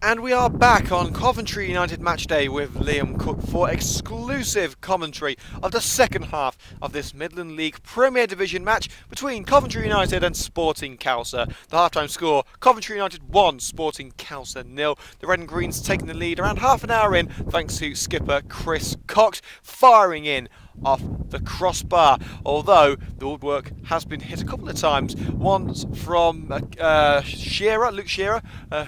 And we are back on Coventry United match day with Liam Cook for exclusive commentary of the second half of this Midland League Premier Division match between Coventry United and Sporting Khalsa. The half-time score, Coventry United 1, Sporting Khalsa 0. The Red and Greens taking the lead around half an hour in thanks to skipper Chris Cox firing in off the crossbar, although the woodwork has been hit a couple of times. Once from Luke Shearer,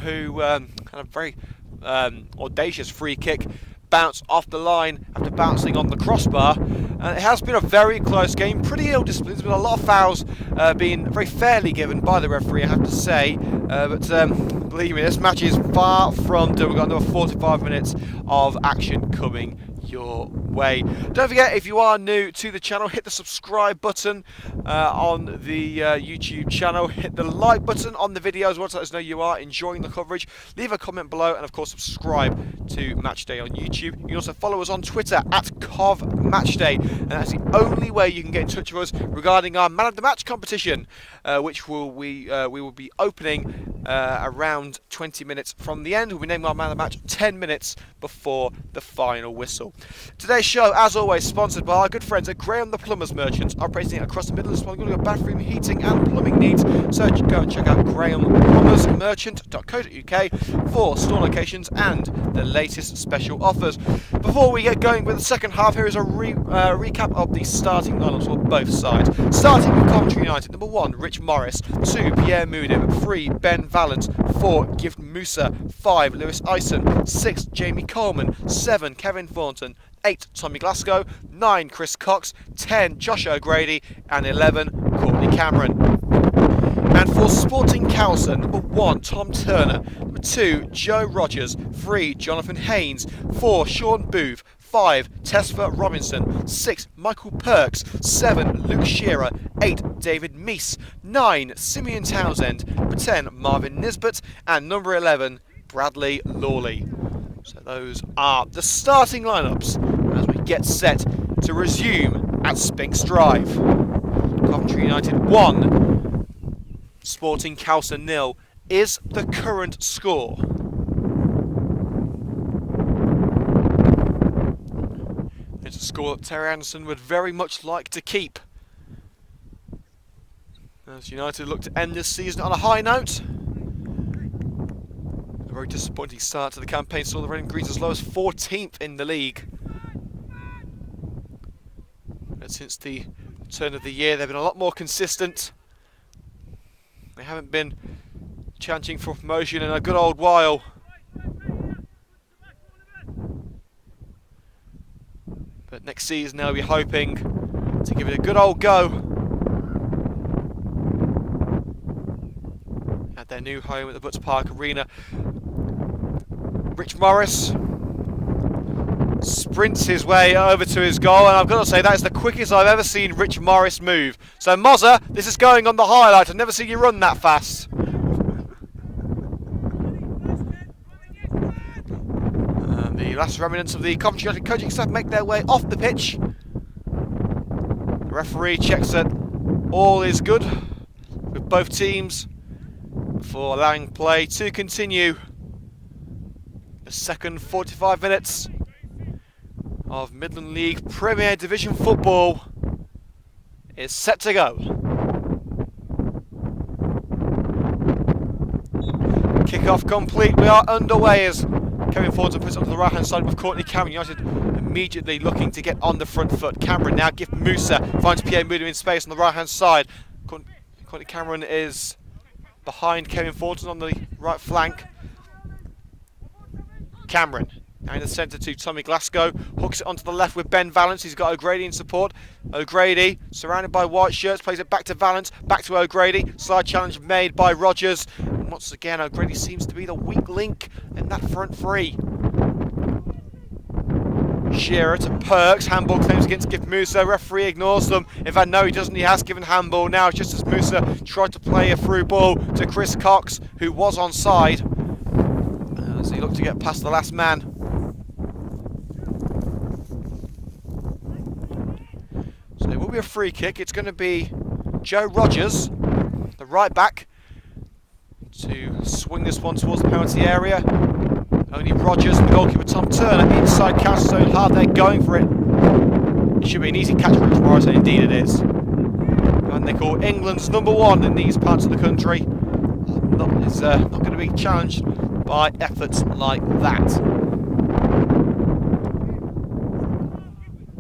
who had a very audacious free kick, bounce off the line after bouncing on the crossbar. It has been a very close game, pretty ill disciplined. There's been a lot of fouls being very fairly given by the referee, I have to say. But believe me, this match is far from done. We've got another 45 minutes of action coming your way. Don't forget, if you are new to the channel, hit the subscribe button on the YouTube channel. Hit the like button on the video as well to let us know you are enjoying the coverage. Leave a comment below and of course subscribe to Matchday on YouTube. You can also follow us on Twitter at CovMatchday, and that's the only way you can get in touch with us regarding our Man of the Match competition, which we will be opening around 20 minutes from the end. We'll be naming our Man of the Match 10 minutes before the final whistle. Today's show, as always, sponsored by our good friends at Graham the Plumbers Merchants, operating across the Midlands for your bathroom heating and plumbing needs. So go and check out grahamplumbersmerchant.co.uk for store locations and the latest special offers. Before we get going with the second half, here is a recap of the starting lineups for both sides. Starting with Coventry United, number 1, Rich Morris, 2, Pierre Moodim, 3, Ben Valance, 4, Gift Musa, 5, Lewis Ison, 6, Jamie Coleman, 7, Kevin Thornton, 8, Tommy Glasgow, 9, Chris Cox, 10, Josh O'Grady, and 11, Courtney Cameron. And for Sporting Khalsa, number 1, Tom Turner, number 2, Joe Rogers, 3, Jonathan Haynes, 4, Sean Booth, 5, Tesfa Robinson, 6, Michael Perks, 7, Luke Shearer, 8, David Meese, 9, Simeon Townsend, number 10, Marvin Nisbet, and number 11, Bradley Lawley. So those are the starting lineups as we get set to resume at Spinks Drive. Coventry United 1, Sporting Khalsa 0 is the current score. It's a score that Terry Anderson would very much like to keep, as United look to end this season on a high note. A very disappointing start to the campaign saw the Red and Greens as low as 14th in the league. But since the turn of the year, they've been a lot more consistent. They haven't been chanting for promotion in a good old while. But next season they'll be hoping to give it a good old go at their new home at the Butts Park Arena. Rich Morris sprints his way over to his goal, and I've got to say that is the quickest I've ever seen Rich Morris move. So Mozza, this is going on the highlight. I've never seen you run that fast. And the last remnants of the Coventry United coaching staff make their way off the pitch. The referee checks that all is good with both teams before allowing play to continue. The second 45 minutes of Midland League Premier Division football is set to go. Kick-off complete. We are underway as Kevin Thornton puts it onto the right-hand side with Courtney Cameron. United immediately looking to get on the front foot. Cameron now Gift Musa finds Pierre Moodim in space on the right-hand side. Courtney Cameron is behind Kevin Thornton on the right flank. Cameron now in the centre to Tommy Glasgow, hooks it onto the left with Ben Valance. He's got O'Grady in support. O'Grady, surrounded by white shirts, plays it back to Valance, back to O'Grady. Slide challenge made by Rogers. And once again, O'Grady seems to be the weak link in that front three. Shearer to Perks, handball claims against Gift Musa, referee ignores them. In fact, no he doesn't, he has given handball now, just as Musa tried to play a through ball to Chris Cox, who was onside, as he looked to get past the last man. So it will be a free kick. It's going to be Joe Rogers, the right back, to swing this one towards the penalty area. Only Rogers and the goalkeeper Tom Turner inside Khalsa's own half. They're going for it. It should be an easy catch for Rich Morris, and indeed it is. And they call England's #1 in these parts of the country. Is not going to be challenged by efforts like that.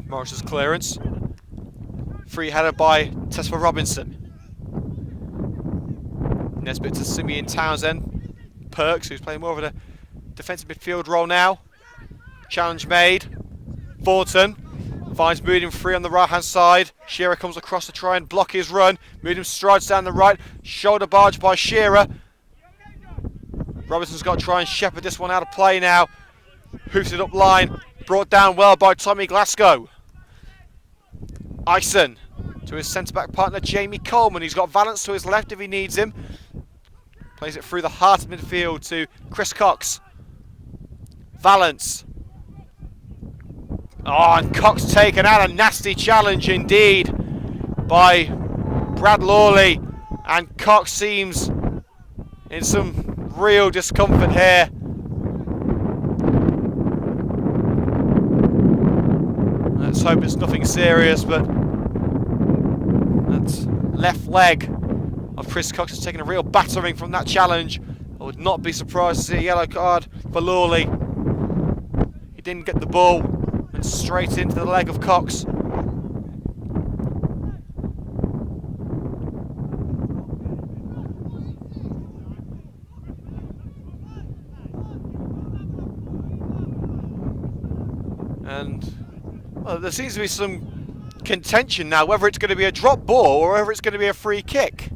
Morris's clearance. Free header by Tesfa Robinson. Nesbitt to Simeon Townsend. Perks, who's playing more of a defensive midfield role now. Challenge made. Thornton finds Moodham free on the right hand side. Shearer comes across to try and block his run. Moodham strides down the right. Shoulder barge by Shearer. Robinson's got to try and shepherd this one out of play now. Hoofs it up line. Brought down well by Tommy Glasgow. Ison to his centre-back partner Jamie Coleman. He's got Valance to his left if he needs him. Plays it through the heart of midfield to Chris Cox. Valance. Oh, and Cox taken out. A nasty challenge indeed by Brad Lawley. And Cox seems in some real discomfort here. Let's hope it's nothing serious, but that left leg of Chris Cox has taken a real battering from that challenge. I would not be surprised to see a yellow card for Lawley. He didn't get the ball and straight into the leg of Cox. And well, there seems to be some contention now whether it's going to be a drop ball or whether it's going to be a free kick.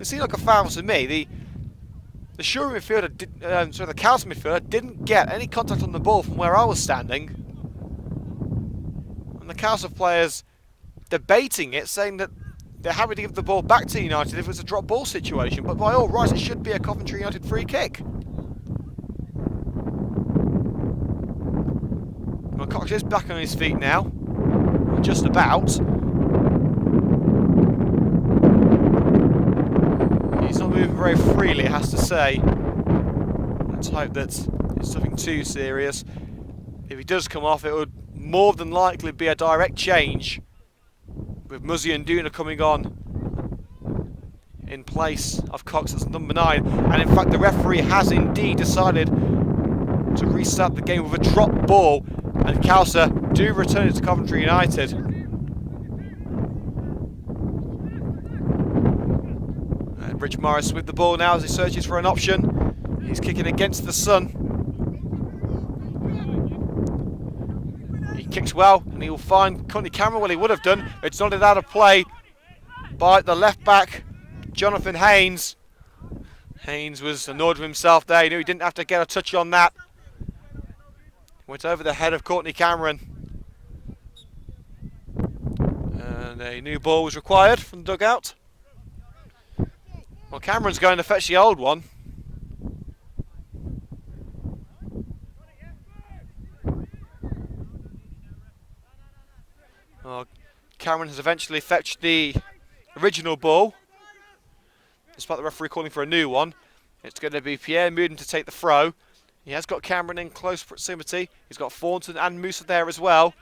It seemed like a foul to me. The Shura midfielder, the Khalsa midfielder didn't get any contact on the ball from where I was standing. And the Khalsa players debating it, saying that they're happy to give the ball back to United if it's a drop ball situation. But by all rights, it should be a Coventry United free kick. Well, Cox is back on his feet now. Just about. He's not moving very freely, it has to say. Let's hope that it's nothing too serious. If he does come off, it would more than likely be a direct change, with Muzzy and Duna coming on in place of Cox as number 9. And in fact, the referee has indeed decided to restart the game with a drop ball, and Khalsa do return it to Coventry United. And Rich Morris with the ball now as he searches for an option. He's kicking against the sun. He kicks well, and he will find Courtney Cameron. Well, he would have done. It's nodded out of play by the left back, Jonathan Haynes. Haynes was annoyed with himself there. He knew he didn't have to get a touch on that. Went over the head of Courtney Cameron. And a new ball was required from the dugout. Well, Cameron's going to fetch the old one. Well, Cameron has eventually fetched the original ball, despite the referee calling for a new one. It's going to be Pierre Moodham to take the throw. He has got Cameron in close proximity. He's got Thornton and Musa there as well.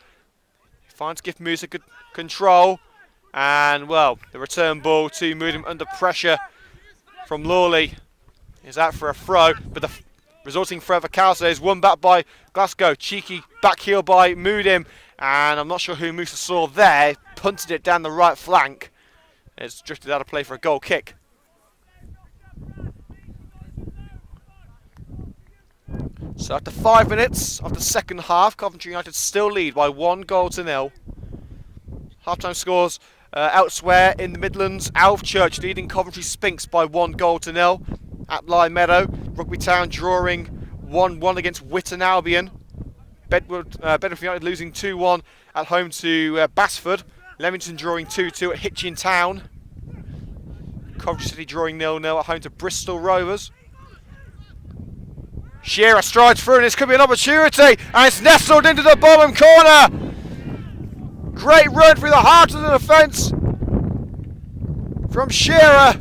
He finds Gift Musa good control. And, well, the return ball to Moodham under pressure from Lawley is out for a throw. But the resulting throw for Khalsa is won back by Glasgow. Cheeky back heel by Moodham. And I'm not sure who Musa saw there. Punted it down the right flank. It's drifted out of play for a goal kick. So after 5 minutes of the second half, Coventry United still lead by 1-0. Half-time scores elsewhere in the Midlands. Alvechurch leading Coventry Spinks by 1-0 at Lyme Meadow. Rugby Town drawing 1-1 against Whitton Albion. Bedford United losing 2-1 at home to Basford. Leamington drawing 2-2 at Hitchin Town. Coventry City drawing 0-0 at home to Bristol Rovers. Shearer strides through, and this could be an opportunity, and it's nestled into the bottom corner. Great run through the heart of the defence from Shearer.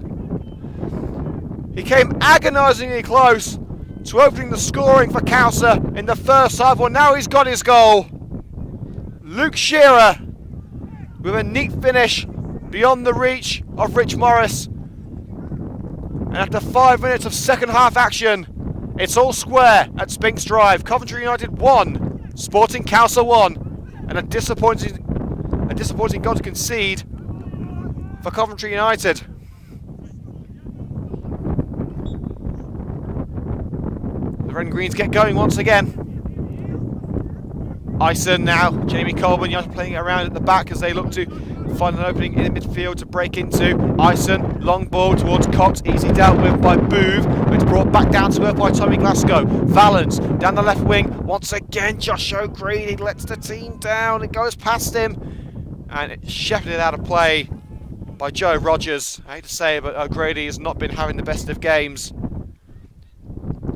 He came agonisingly close to opening the scoring for Khalsa in the first half. Well, now he's got his goal. Luke Shearer with a neat finish beyond the reach of Rich Morris. And after 5 minutes of second half action, it's all square at Spinks Drive. Coventry United 1, Sporting Khalsa 1, and a disappointing goal to concede for Coventry United. The Red and Greens get going once again. Ison now, Jamie Coleman playing it around at the back as they look to find an opening in midfield to break into. Ison, long ball towards Cox, easy dealt with by Boove, but it's brought back down to earth by Tommy Glasgow. Valance down the left wing, once again Josh O'Grady lets the team down, it goes past him, and it's shepherded out of play by Joe Rogers. I hate to say it, but O'Grady has not been having the best of games.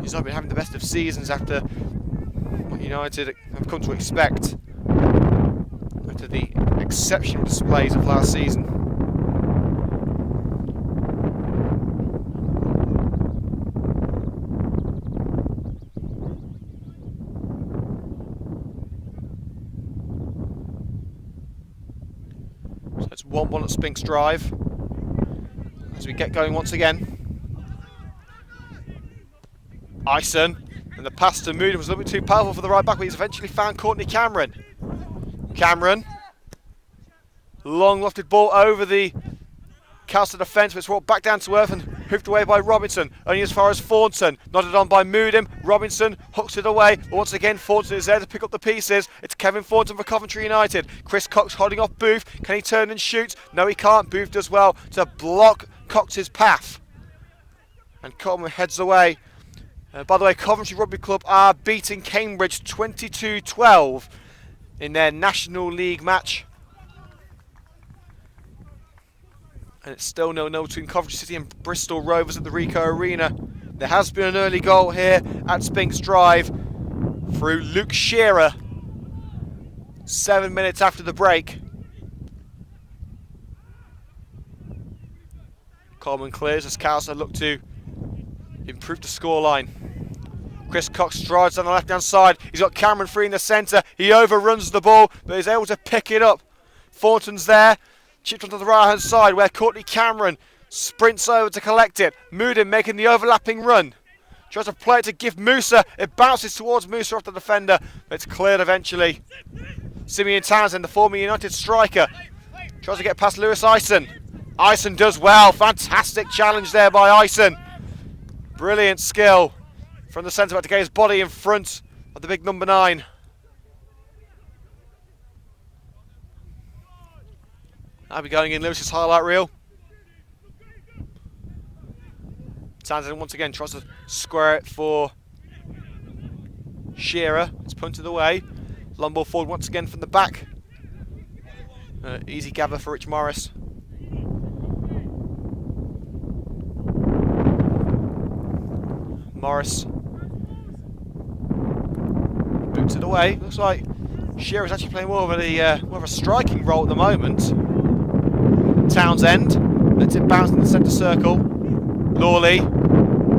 He's not been having the best of seasons after what United have come to expect after the exceptional displays of last season. So it's 1-1 at Spinks Drive as we get going once again. Ison, and the pass to Moody was a little bit too powerful for the right back, but he's eventually found Courtney Cameron. Cameron, long lofted ball over the Khalsa defence, but it's brought back down to earth and hoofed away by Robinson, only as far as Thornton, nodded on by Moodham. Robinson hooks it away, but once again Thornton is there to pick up the pieces. It's Kevin Thornton for Coventry United. Chris Cox holding off Booth. Can he turn and shoot? No, he can't. Booth does well to block Cox's path, and Coleman heads away. By the way, Coventry Rugby Club are beating Cambridge 22-12 in their National League match. And it's still 0-0 between Coventry City and Bristol Rovers at the Ricoh Arena. There has been an early goal here at Spinks Drive through Luke Shearer 7 minutes after the break. Coleman clears as Khalsa look to improve the scoreline. Chris Cox strides down the left-hand side. He's got Cameron free in the centre. He overruns the ball, but is able to pick it up. Thornton's there. Chipped onto the right-hand side where Courtney Cameron sprints over to collect it. Moodin making the overlapping run. Tries to play it to give Musa. It bounces towards Musa off the defender, but it's cleared eventually. Simeon Townsend, the former United striker, tries to get past Lewis Ison. Ison does well. Fantastic challenge there by Ison. Brilliant skill from the centre back to get his body in front of the big number 9. I'll be going in Lewis's highlight reel. Townsend once again tries to square it for Shearer. It's punted away. Long ball forward once again from the back. Easy gather for Rich Morris. Morris boots it away. Looks like Shearer's actually playing more of a striking role at the moment. Townsend lets it bounce in the centre circle. Lawley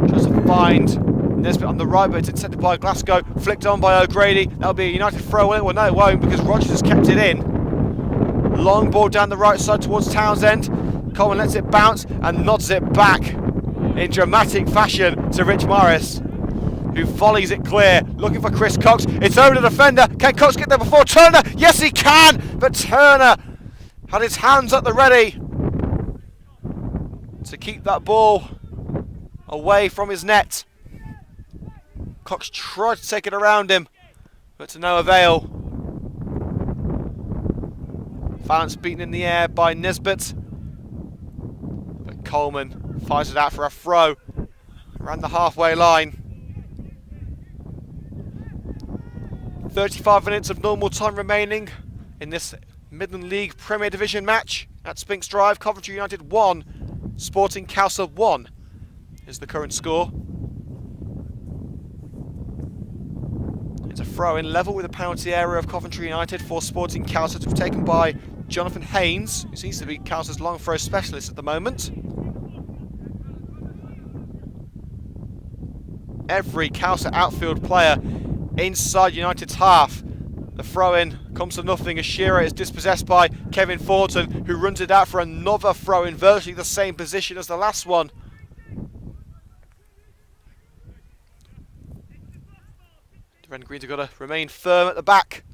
tries to find Nesbitt on the right, but it's intercepted by Glasgow. Flicked on by O'Grady. That'll be a United throw. Well, no, it won't, because Rogers has kept it in. Long ball down the right side towards Townsend. Coleman lets it bounce and nods it back in dramatic fashion to Rich Morris, who volleys it clear, looking for Chris Cox. It's over the defender. Can Cox get there before Turner? Yes, he can, but Turner had his hands at the ready to keep that ball away from his net. Cox tried to take it around him, but to no avail. Valance beaten in the air by Nesbitt, but Coleman fires it out for a throw around the halfway line. 35 minutes of normal time remaining in this Midland League Premier Division match at Spinks Drive. Coventry United 1, Sporting Khalsa 1 is the current score. It's a throw-in level with a penalty area of Coventry United for Sporting Khalsa to be taken by Jonathan Haynes, who seems to be Khalsa's long throw specialist at the moment. every Khalsa outfield player inside United's half. The throw-in comes to nothing as Shearer is dispossessed by Kevin Thornton, who runs it out for another throw-in, virtually the same position as the last one. Red and Greens have got to remain firm at the back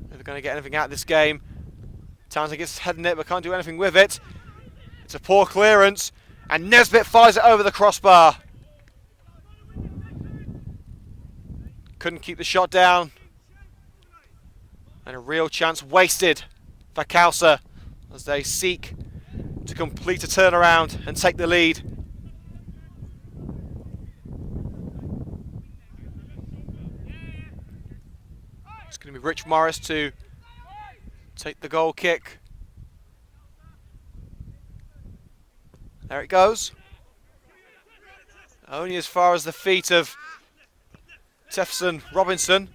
if they're going to get anything out of this game. Townsend gets heading it but can't do anything with it. It's a poor clearance and Nesbitt fires it over the crossbar. Couldn't keep the shot down. And a real chance wasted for Khalsa as they seek to complete a turnaround and take the lead. It's going to be Rich Morris to take the goal kick. There it goes. Only as far as the feet of Jefferson Robinson.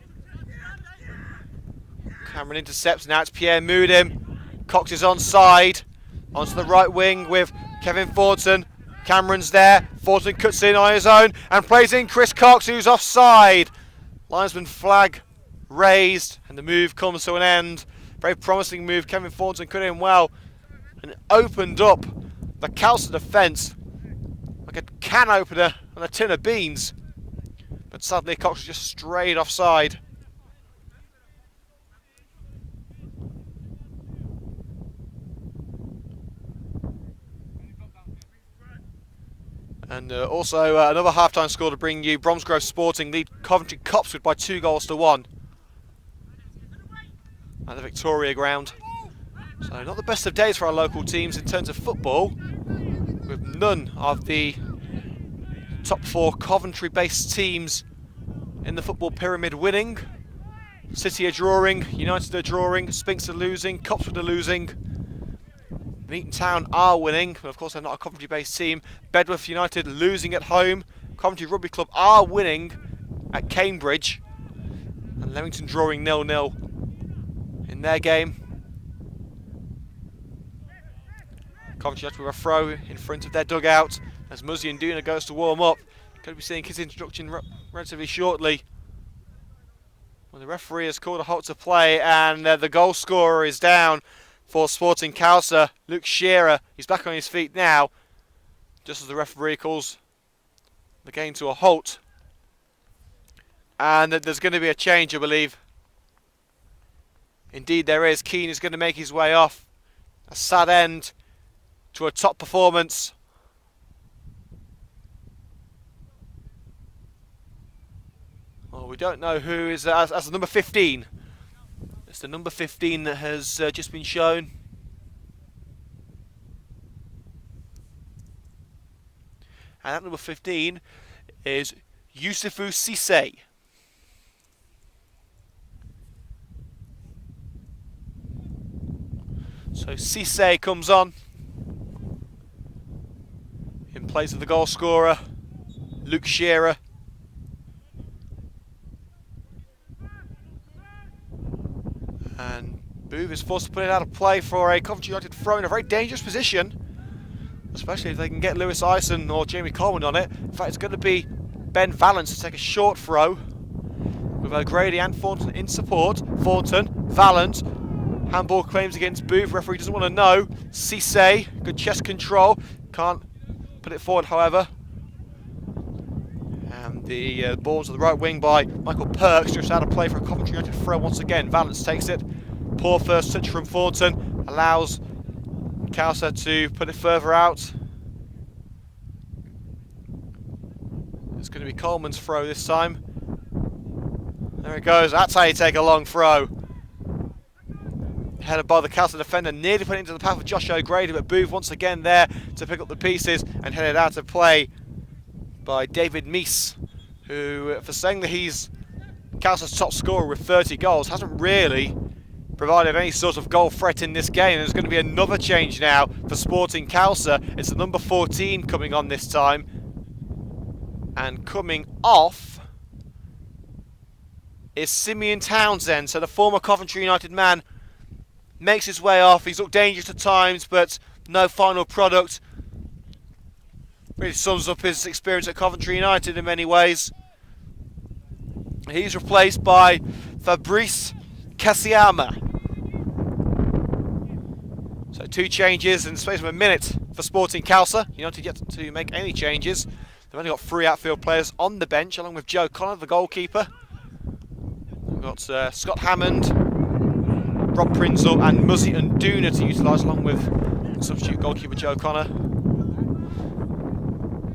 Cameron intercepts, now it's Pierre Moodim. Cox is onside. Onto the right wing with Kevin Thornton. Cameron's there. Thornton cuts in on his own and plays in Chris Cox, who's offside. Linesman flag raised and the move comes to an end. Very promising move. Kevin Thornton cut in well and opened up the Khalsa defence like a can opener on a tin of beans. But sadly Cox just strayed offside. And also another half-time score to bring you. Bromsgrove Sporting lead Coventry Copswood by 2-1 at the Victoria ground. So not the best of days for our local teams in terms of football, with none of the top 4 Coventry-based teams in the football pyramid winning. City are drawing, United are drawing, Spinks are losing, Copswood are losing. Eton Town are winning, but of course they're not a Coventry-based team. Bedworth United losing at home. Coventry Rugby Club are winning at Cambridge. And Leamington drawing 0-0 in their game. Coventry United with a throw in front of their dugout as Muzzy and Duna goes to warm up. Going to be seeing his introduction relatively shortly. Well, the referee has called a halt to play and the goal scorer is down for Sporting Khalsa, Luke Shearer. He's back on his feet now, just as the referee calls the game to a halt. And there's going to be a change, I believe. Indeed there is. Keane is going to make his way off. A sad end to a top performance. Well, we don't know who is as the number 15. It's the number 15 that has just been shown. And that number 15 is Yusufu Cisse. So Cisse comes on in place of the goal scorer, Luke Shearer. And Booth is forced to put it out of play for a Coventry United throw in a very dangerous position, especially if they can get Lewis Ison or Jamie Coleman on it. In fact, it's going to be Ben Valance to take a short throw with O'Grady and Thornton in support. Thornton, Valance, handball claims against Booth. Referee doesn't want to know. Cisse, good chest control, can't put it forward, however. And the ball to the right wing by Michael Perks, just out of play for a Coventry United throw once again. Valance takes it. Poor first touch from Thornton, allows Khalsa to put it further out. It's going to be Coleman's throw this time. There it goes. That's how you take a long throw. Headed by the Khalsa defender, nearly put it into the path of Josh O'Grady, but Booth once again there to pick up the pieces and headed out of play by David Meese, who, for saying that he's Khalsa's top scorer with 30 goals, hasn't really provided any sort of goal threat in this game. There's going to be another change now for Sporting Khalsa. It's the number 14 coming on this time. And coming off is Simeon Townsend. So the former Coventry United man makes his way off. He's looked dangerous at times, but no final product. Really sums up his experience at Coventry United in many ways. He's replaced by Fabrice Kasiama. So 2 changes in the space of a minute for Sporting Khalsa. United yet to make any changes. They've only got 3 outfield players on the bench, along with Joe Connor, the goalkeeper. We've got Scott Hammond, Rob Prinzel and Muzzy and Duna to utilise, along with substitute goalkeeper Joe Connor.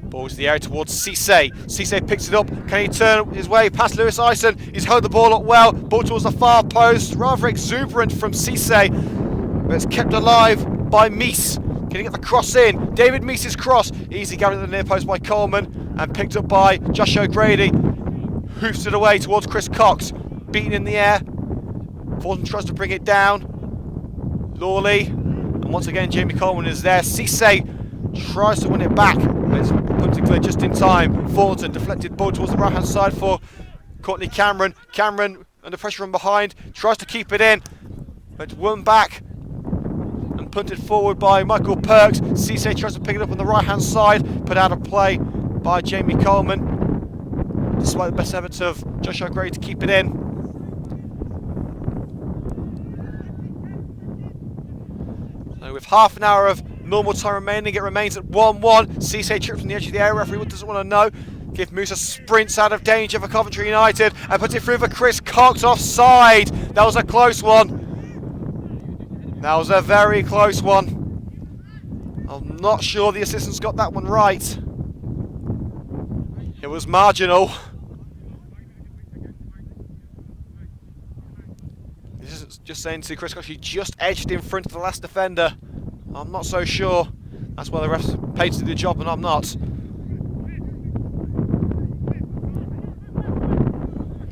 Ball to the area towards Cisse. Cisse picks it up. Can he turn his way past Lewis Ison? He's held the ball up well. Ball towards the far post. Rather exuberant from Cisse, but it's kept alive by Meese. Can he get the cross in? David Meese's cross. Easy gathered at the near post by Coleman and picked up by Josh O'Grady. Hoofs it away towards Chris Cox. Beaten in the air. Thornton tries to bring it down. Lawley. And once again, Jamie Coleman is there. Cisse tries to win it back, but it's put it clear just in time. Thornton deflected ball towards the right hand side for Courtney Cameron. Cameron under pressure from behind. Tries to keep it in, but won back and punted forward by Michael Perks. Cisse tries to pick it up on the right hand side. Put out of play by Jamie Coleman, despite the best efforts of Josh O'Grady to keep it in. With half an hour of normal time remaining, it remains at 1-1. Cisse trips from the edge of the area. Referee doesn't want to know. Give Musa sprints out of danger for Coventry United and puts it through for Chris Cox, offside. That was a close one. That was a very close one. I'm not sure the assistants got that one right. It was marginal. This is just saying to Chris Cox, he just edged in front of the last defender. I'm not so sure. That's why the refs paid to do the job and I'm not.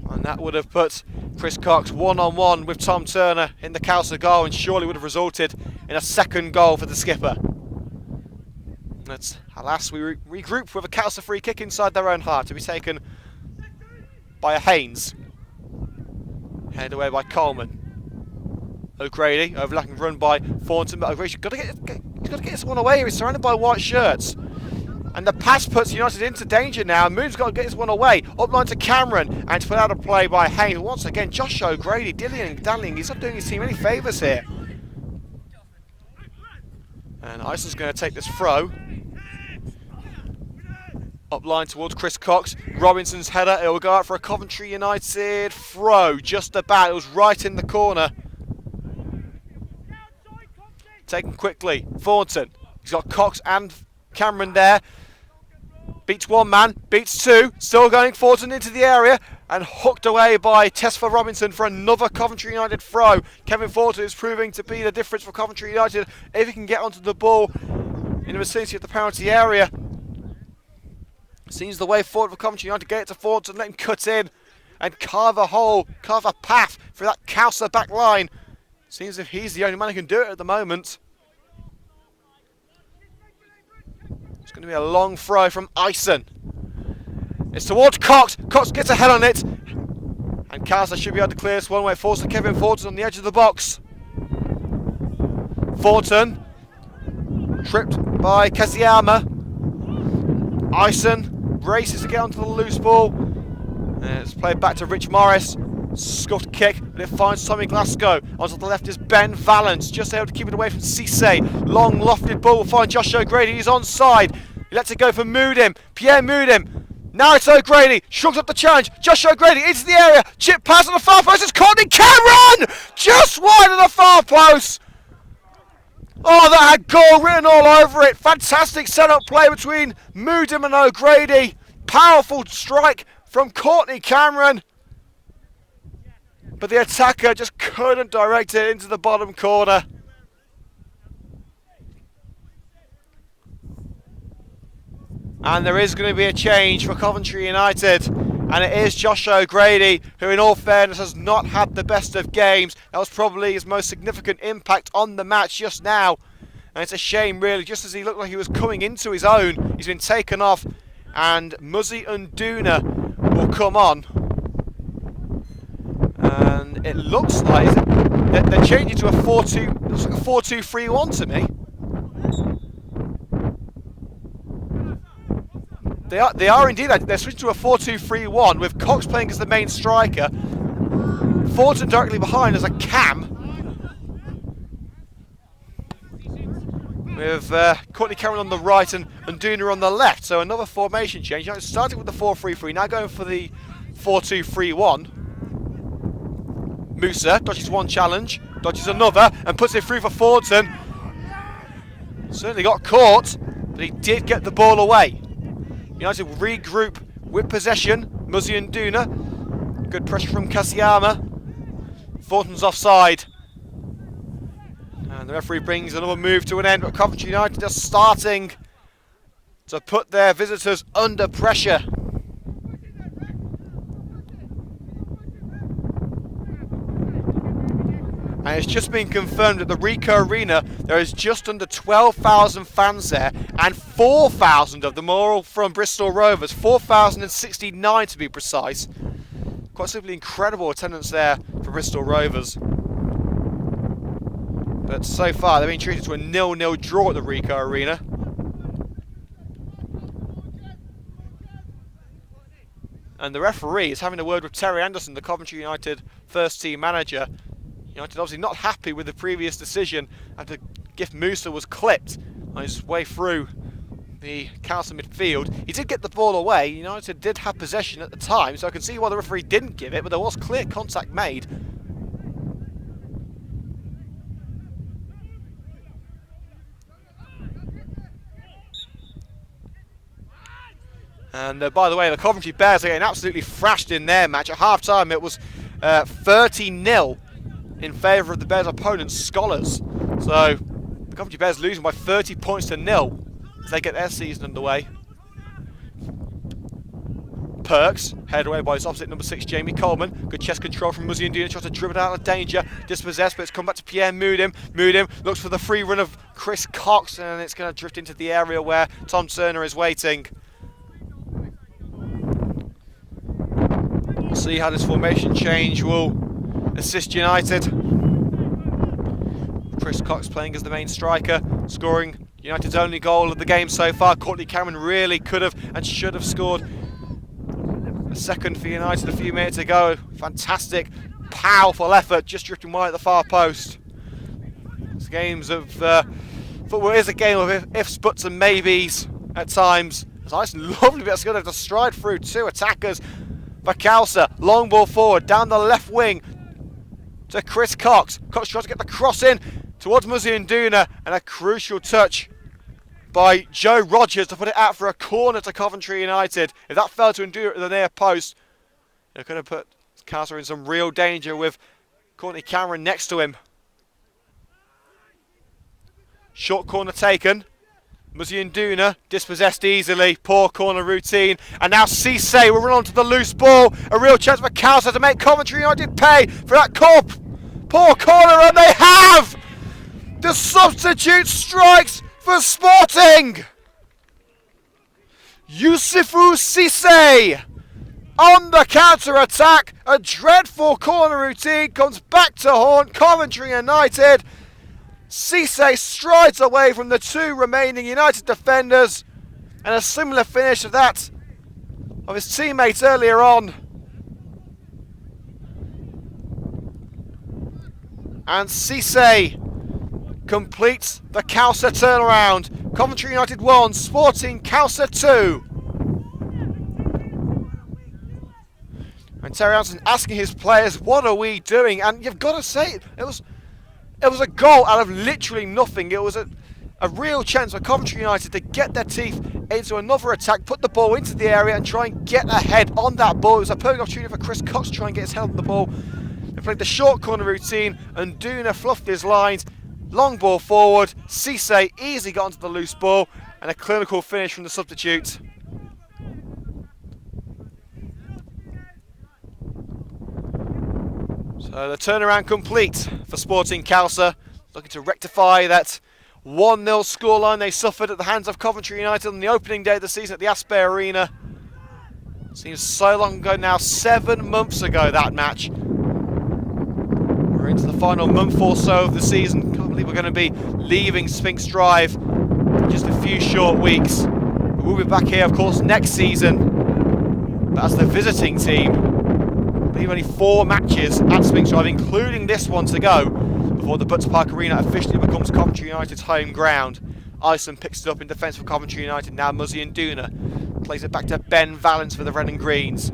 And that would have put Chris Cox 1-on-1 with Tom Turner in the Khalsa goal and surely would have resulted in a second goal for the skipper. But alas, we regroup with a Khalsa free kick inside their own half to be taken by a Haynes. Headed away by Coleman. O'Grady, overlapping run by Thornton, but O'Grady's got to get this one away here. He's surrounded by white shirts. And the pass puts United into danger now. Moon's got to get this one away. Upline to Cameron, and to put out a play by Haynes. Once again, Josh O'Grady, dilly-dallying. He's not doing his team any favours here. And Ison's going to take this throw. Upline towards Chris Cox. Robinson's header. It will go out for a Coventry United throw. Just about. It was right in the corner. Taken quickly. Thornton. He's got Cox and Cameron there. Beats one man. Beats two. Still going Thornton into the area. And hooked away by Tesfa Robinson for another Coventry United throw. Kevin Thornton is proving to be the difference for Coventry United if he can get onto the ball in the vicinity of the penalty area. Seems the way forward for Coventry United to get it to Thornton, let him cut in and carve a hole, carve a path for that Khalsa back line. Seems as if he's the only man who can do it at the moment. It's going to be a long throw from Ison. It's towards Cox. Cox gets a head on it. And Khalsa should be able to clear this one where it falls to Kevin Thornton on the edge of the box. Thornton. Tripped by Kaziyama. Ison races to get onto the loose ball. And it's played back to Rich Morris. Scuffed kick, but it finds Tommy Glasgow. Onto the left is Ben Valance, just able to keep it away from Cisse. Long lofted ball will find Josh O'Grady. He's onside. He lets it go for Moodim. Pierre Moodim. Now it's O'Grady. Shrugs up the challenge. Josh O'Grady into the area. Chip pass on the far post. It's Courtney Cameron! Just wide of the far post. Oh, that had goal written all over it. Fantastic set-up play between Moodim and O'Grady. Powerful strike from Courtney Cameron. But the attacker just couldn't direct it into the bottom corner. And there is going to be a change for Coventry United. And it is Josh O'Grady, who in all fairness has not had the best of games. That was probably his most significant impact on the match just now. And it's a shame really, just as he looked like he was coming into his own, he's been taken off. And Muzzy and Duna will come on. And it looks like they're changing to a 4-2. It looks like a 4-2-3-1 to me. They are indeed. They're switching to a 4-2-3-1 with Cox playing as the main striker. Thornton directly behind as a cam. With Courtney Cameron on the right and Duna on the left. So another formation change. Starting with the 4-3-3, now going for the 4-2-3-1. Musa dodges one challenge, dodges another, and puts it through for Thornton. Certainly got caught, but he did get the ball away. United will regroup with possession. Muzzy and Duna. Good pressure from Kasiyama. Thornton's offside. And the referee brings another move to an end, but Coventry United are starting to put their visitors under pressure. And it's just been confirmed at the Ricoh Arena there is just under 12,000 fans there, and 4,000 of them are all from Bristol Rovers, 4,069 to be precise. Quite simply incredible attendance there for Bristol Rovers. But so far they've been treated to a 0-0 draw at the Ricoh Arena. And the referee is having a word with Terry Anderson, the Coventry United first team manager. United obviously not happy with the previous decision after Gift Musa was clipped on his way through the Khalsa midfield. He did get the ball away. United did have possession at the time, so I can see why the referee didn't give it, but there was clear contact made. And by the way, the Coventry Bears are getting absolutely thrashed in their match. At half-time it was 30-0 in favour of the Bears' opponents, Scholars. So the Coventry Bears losing by 30 points to 0 as they get their season underway. Perks, headed away by his opposite number 6, Jamie Coleman. Good chest control from Muzzy and Duna, tries to dribble it out of danger. Dispossessed, but it's come back to Pierre Mudim. Mudim looks for the free run of Chris Cox, and it's going to drift into the area where Tom Turner is waiting. We'll see how this formation change will assist United. Chris Cox playing as the main striker, scoring United's only goal of the game so far. Courtney Cameron really could have and should have scored a second for United a few minutes ago. Fantastic, powerful effort, just drifting wide at the far post. It's games of football is a game of ifs, buts and maybes at times. It's nice and lovely bit of skill to stride through two attackers. For Khalsa, long ball forward, down the left wing to Chris Cox. Cox tries to get the cross in towards Muzzy and Duna, and a crucial touch by Joe Rogers to put it out for a corner to Coventry United. If that fell to Duna at the near post, it could have put Khalsa in some real danger with Courtney Cameron next to him. Short corner taken. Muzzy and Duna dispossessed easily. Poor corner routine. And now Cisse will run onto the loose ball. A real chance for Khalsa to make Coventry United pay for that poor corner, and they have! The substitute strikes for Sporting! Youssifou Cisse on the counter-attack. A dreadful corner routine comes back to haunt Coventry United. Cisse strides away from the two remaining United defenders, and a similar finish to that of his teammates earlier on. And Cisse completes the Khalsa turnaround. Coventry United 1, Sporting Khalsa 2. And Terry Anderson asking his players, what are we doing? And you've got to say, it was a goal out of literally nothing. It was a real chance for Coventry United to get their teeth into another attack, put the ball into the area and try and get ahead on that ball. It was a perfect opportunity for Chris Cox to try and get his head on the ball. They played the short corner routine and Duna fluffed his lines. Long ball forward. Cisse easily got onto the loose ball, and a clinical finish from the substitute. So the turnaround complete for Sporting Khalsa, looking to rectify that 1-0 scoreline they suffered at the hands of Coventry United on the opening day of the season at the Aspe Arena. Seems so long ago now, 7 months ago that match. We're into the final month or so of the season. Can't believe we're going to be leaving Sphinx Drive in just a few short weeks. We'll be back here, of course, next season. But as the visiting team, I believe only 4 matches at Spinks Drive, including this one to go, before the Butts Park Arena officially becomes Coventry United's home ground. Iceland picks it up in defence for Coventry United. Now Muzzy and Duna plays it back to Ben Valance for the Red and Greens.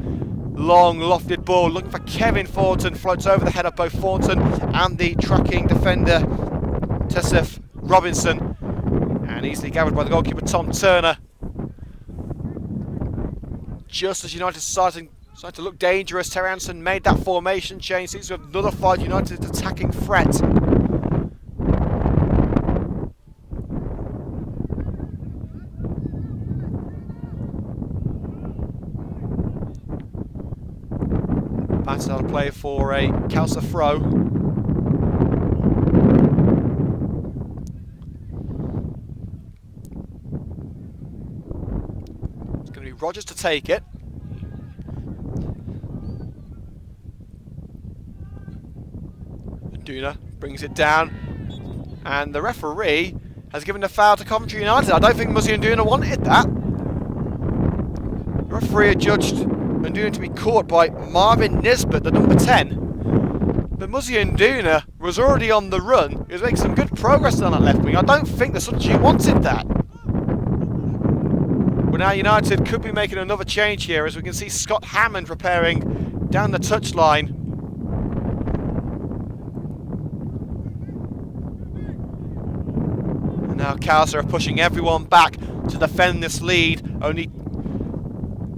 Long lofted ball looking for Kevin Thornton, floats over the head of both Thornton and the tracking defender Tessef Robinson, and easily gathered by the goalkeeper Tom Turner. Just as United starting to look dangerous, Terry Anderson made that formation change, seems to have nullified United's attacking threat. Batters out of play for a Khalsa throw. It's going to be Rogers to take it. Duna brings it down, and the referee has given a foul to Coventry United. I don't think Muzzy and Duna wanted that. The referee adjudged Nduna to be caught by Marvin Nisbet, the number 10. But Muzzy and Duna was already on the run. He was making some good progress on that left wing. I don't think the substitute wanted that. But now United could be making another change here, as we can see Scott Hammond preparing down the touchline. And now Khalsa are pushing everyone back to defend this lead. Only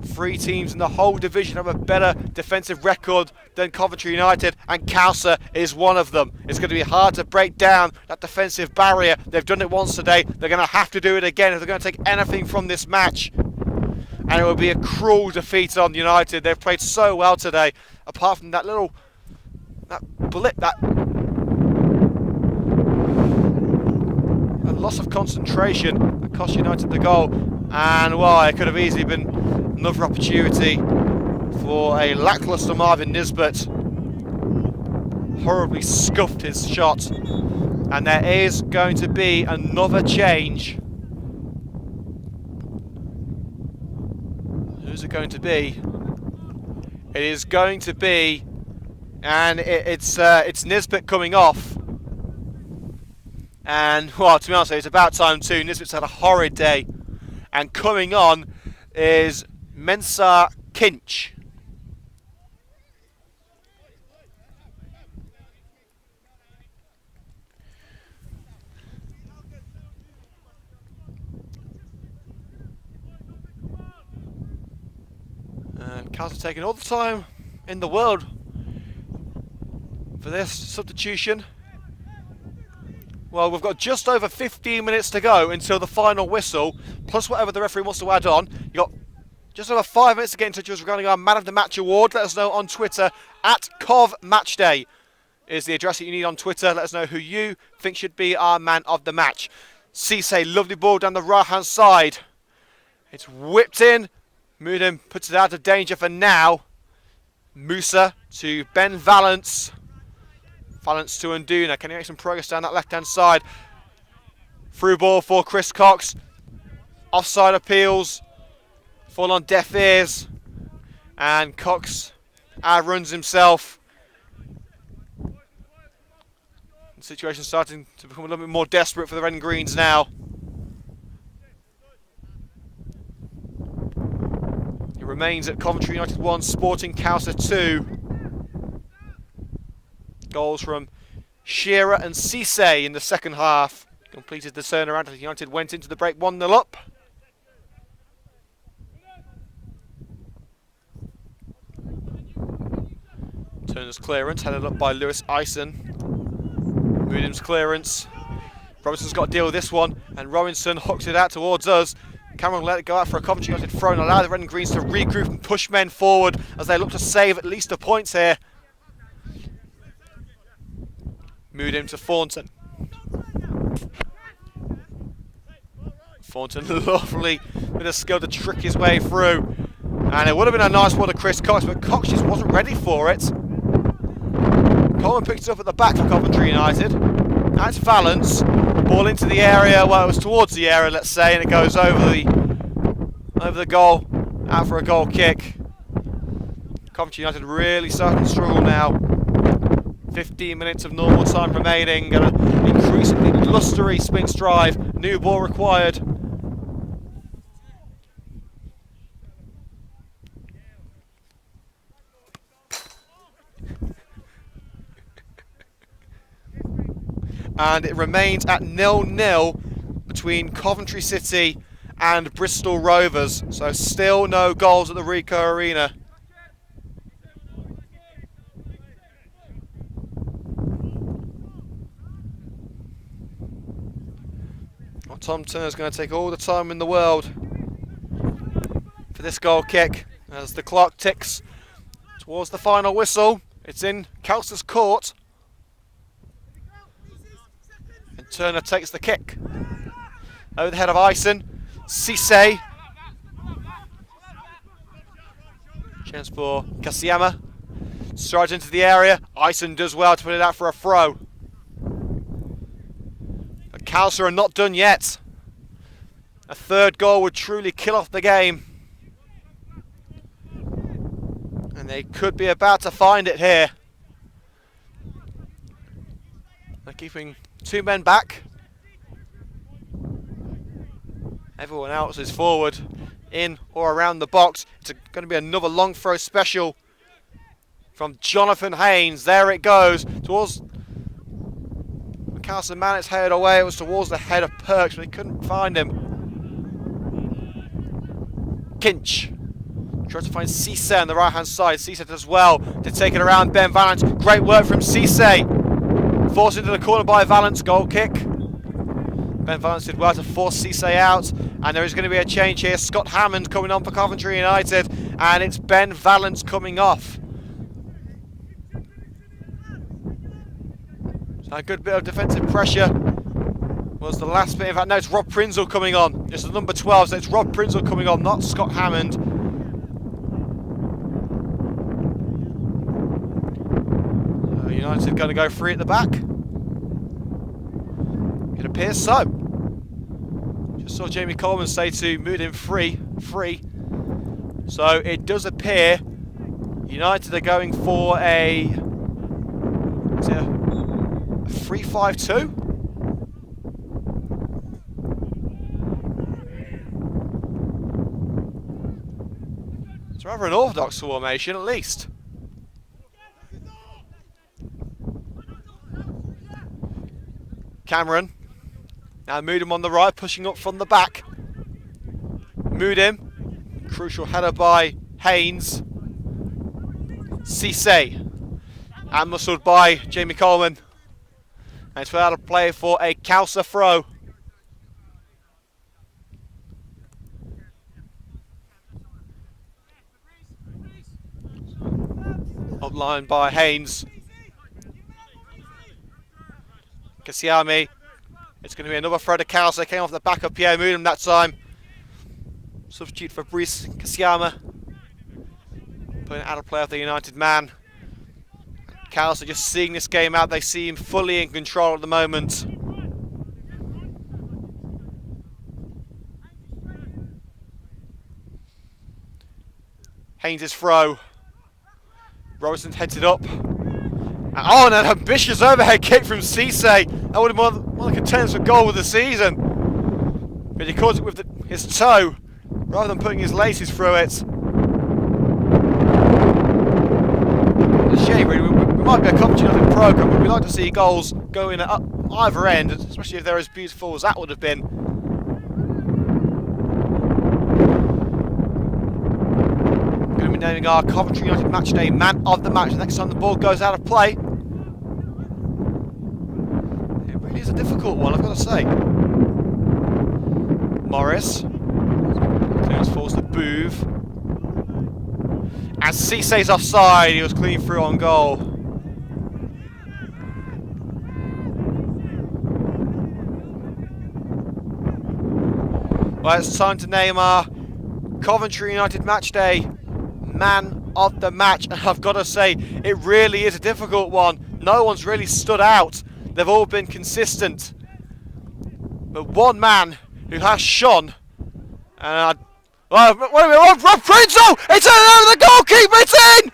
3 teams in the whole division have a better defensive record than Coventry United, and Khalsa is one of them. It's going to be hard to break down that defensive barrier. They've done it once today. They're going to have to do it again if they're going to take anything from this match. And it will be a cruel defeat on United. They've played so well today, apart from that blip, that loss of concentration that cost United the goal. And well, it could have easily been another opportunity for a lacklustre Marvin Nisbet. Horribly scuffed his shot. And there is going to be another change. Who's it going to be? It is going to be, and it's Nisbet coming off. And well, to be honest, it's about time too. Nisbet's had a horrid day. And coming on is Mensah Kinch. And Khalsa taking all the time in the world for this substitution. Well, we've got just over 15 minutes to go until the final whistle, plus whatever the referee wants to add on. You've got just over 5 minutes to get in touch with us regarding our Man of the Match award. Let us know on Twitter, @CovMatchday is the address that you need on Twitter. Let us know who you think should be our Man of the Match. Cisse, lovely ball down the right-hand side. It's whipped in. Moodim puts it out of danger for now. Musa to Ben Valance. Valance to Nduna. Can he make some progress down that left-hand side? Through ball for Chris Cox. Offside appeals fall on deaf ears. And Cox outruns himself. The situation starting to become a little bit more desperate for the Red and Greens now. It remains at Coventry United 1, Sporting Khalsa 2. Goals from Shearer and Cisse in the second half. Completed the turnaround as United went into the break 1-0 up. Turner's clearance, headed up by Lewis Ison. Moodham's clearance. Robinson's got to deal with this one, and Robinson hooks it out towards us. Cameron let it go out for a Coventry United throw and allow the Red and Greens to regroup and push men forward as they look to save at least the points here. Moodham to Thornton. Thornton lovely with a skill to trick his way through. And it would have been a nice one to Chris Cox, but Cox just wasn't ready for it. Coleman picked it up at the back for Coventry United. That's Valance. Ball into the area, well, it was towards the area, let's say, and it goes over the over the goal, out for a goal kick. Coventry United really starting to struggle now. 15 minutes of normal time remaining, and an increasingly blustery Spinks drive. New ball required. And it remains at 0-0 between Coventry City and Bristol Rovers. So still no goals at the Ricoh Arena. Well, Tom Turner's going to take all the time in the world for this goal kick as the clock ticks towards the final whistle. It's in Khalsa's court. And Turner takes the kick. Over the head of Ison. Cisse. Chance for Kasiyama. Strides into the area. Ison does well to put it out for a throw. But Khalsa are not done yet. A third goal would truly kill off the game. And they could be about to find it here. They're keeping two men back. Everyone else is forward, in or around the box. It's going to be another long throw special from Jonathan Haynes. There it goes towards the Khalsa man. It's headed away. It was towards the head of Perks, but they couldn't find him. Kinch tries to find Cisse on the right hand side. Cisse does well to take it around Ben Valance. Great work from Cisse. Forced into the corner by Valance. Goal kick. Ben Valance did well to force Cisse out, and there is going to be a change here. Scott Hammond coming on for Coventry United, and it's Ben Valance coming off. So a good bit of defensive pressure was the last bit. In fact, no, it's Rob Prinzel coming on. It's the number 12, so it's Rob Prinzel coming on, not Scott Hammond. United going to go free at the back. It appears so. Just saw Jamie Coleman say to Moodin free. So it does appear United are going for a 3-5-2. It's rather an orthodox formation, at least. Cameron. Now Moodham on the right, pushing up from the back. Moodham. Crucial header by Haynes. Cisse. And muscled by Jamie Coleman. And it's out of play for a Khalsa throw. Upline by Haynes. Kasiyami. It's going to be another throw to Khalsa. Came off the back of Pierre Moodham that time. Substitute for Brice Kasiyama. Putting out of play of the United man. Khalsa just seeing this game out. They seem fully in control at the moment. Haynes' throw. Robertson heads it up. Oh, and an ambitious overhead kick from Cisse. That would have been one of the contenders for goal of the season. But he caught it with his toe, rather than putting his laces through it. It's a shame, really. We might be a Coventry United programme, but we like to see goals go in at either end, especially if they're as beautiful as that would have been. Going to be naming our Coventry United Matchday Man of the Match next time the ball goes out of play. It really is a difficult one, I've got to say. Morris. Clearance falls to Boove. And Cisse's offside, he was clean through on goal. Well, it's time to name our Coventry United Matchday Man of the Match, and I've got to say, it really is a difficult one. No one's really stood out. They've all been consistent. But one man who has shone, and Wait a minute, Rob Prinzel! It's over the goalkeeper, it's in!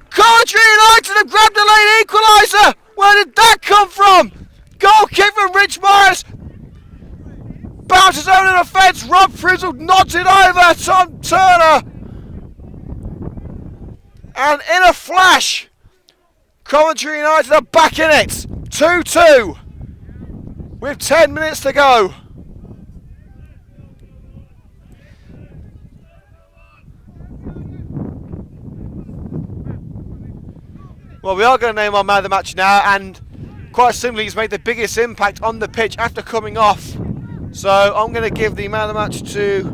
Coventry United have grabbed the late equaliser! Where did that come from? Goalkeeper Rich Morris bounces over the fence, Rob Prinzel nods it over Tom Turner. And in a flash, Coventry United are back in it. 2-2 with 10 minutes to go. Well, we are going to name our man of the match now, and quite simply, he's made the biggest impact on the pitch after coming off. So I'm going to give the man of the match to...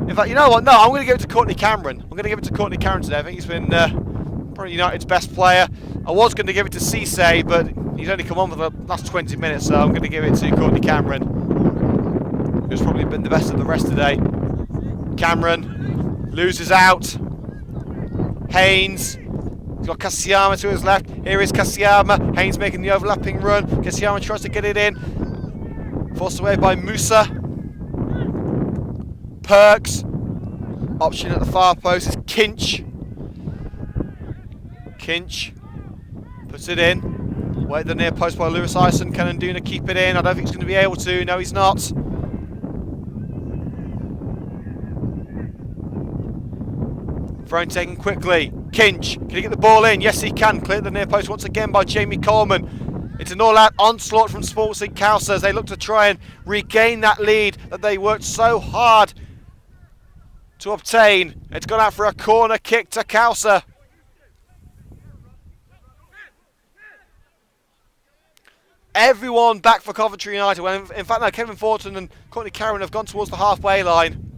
In fact, you know what? No, I'm going to give it to Courtney Cameron. I'm going to give it to Courtney Cameron today. I think he's been probably United's best player. I was going to give it to Cisse, but he's only come on for the last 20 minutes, so I'm going to give it to Courtney Cameron, who's probably been the best of the rest today. Cameron loses out. Haynes. He's got Kasiyama to his left. Here is Kasiyama. Haynes making the overlapping run. Kasiyama tries to get it in. Forced away by Musa. Perks. Option at the far post is Kinch. Kinch puts it in. Wait the near post by Lewis Ison. Can Nduna keep it in? I don't think he's going to be able to. No, he's not. Thrown taken quickly. Kinch, can he get the ball in? Yes, he can. Clear the near post once again by Jamie Coleman. It's an all-out onslaught from Sports League Khalsa as they look to try and regain that lead that they worked so hard to obtain. It's gone out for a corner kick to Khalsa. Everyone back for Coventry United. Well, in fact, no, Kevin Thornton and Courtney Cameron have gone towards the halfway line.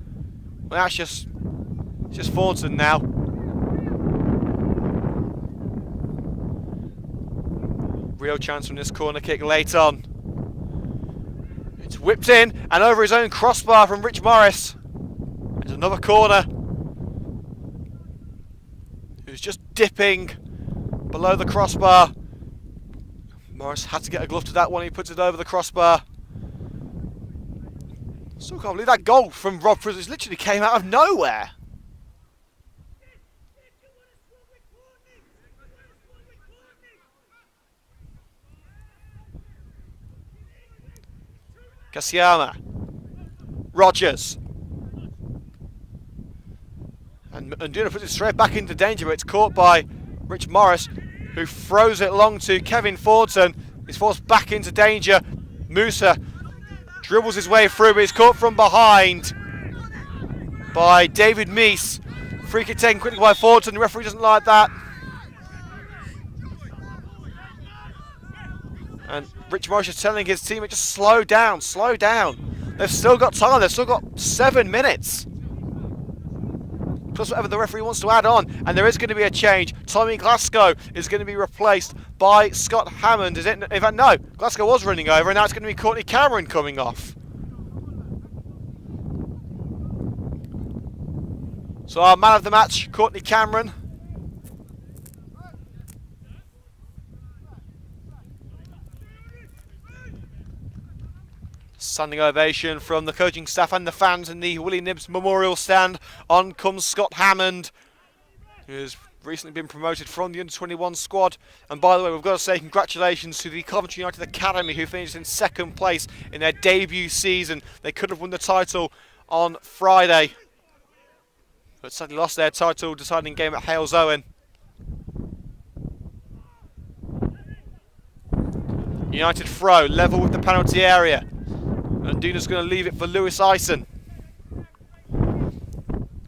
Well, that's just Thornton now. Real chance from this corner kick late on. It's whipped in and over his own crossbar from Rich Morris. There's another corner. Who's just dipping below the crossbar. Morris had to get a glove to that one. He puts it over the crossbar. Still can't believe that goal from Rob Prinzel literally came out of nowhere. Kasiyama. Rogers. And Nduna puts it straight back into danger, but it's caught by Rich Morris, who throws it long to Kevin Thornton. He's forced back into danger. Musa dribbles his way through, but he's caught from behind by David Meese. Free kick taken quickly by Thornton. The referee doesn't like that. And Rich Morris is telling his teammate, just slow down, slow down. They've still got time, they've still got 7 minutes. Plus whatever the referee wants to add on. And there is going to be a change. Tommy Glasgow is going to be replaced by Scott Hammond. Is it? In fact, no. Glasgow was running over, and now it's going to be Courtney Cameron coming off. So our man of the match, Courtney Cameron. Standing ovation from the coaching staff and the fans in the Willie Nibbs Memorial Stand. On comes Scott Hammond, who has recently been promoted from the under-21 squad. And by the way, we've got to say congratulations to the Coventry United Academy, who finished in 2nd place in their debut season. They could have won the title on Friday, but sadly lost their title deciding game at Hales Owen. United throw, level with the penalty area. And Nduna's going to leave it for Lewis Ison.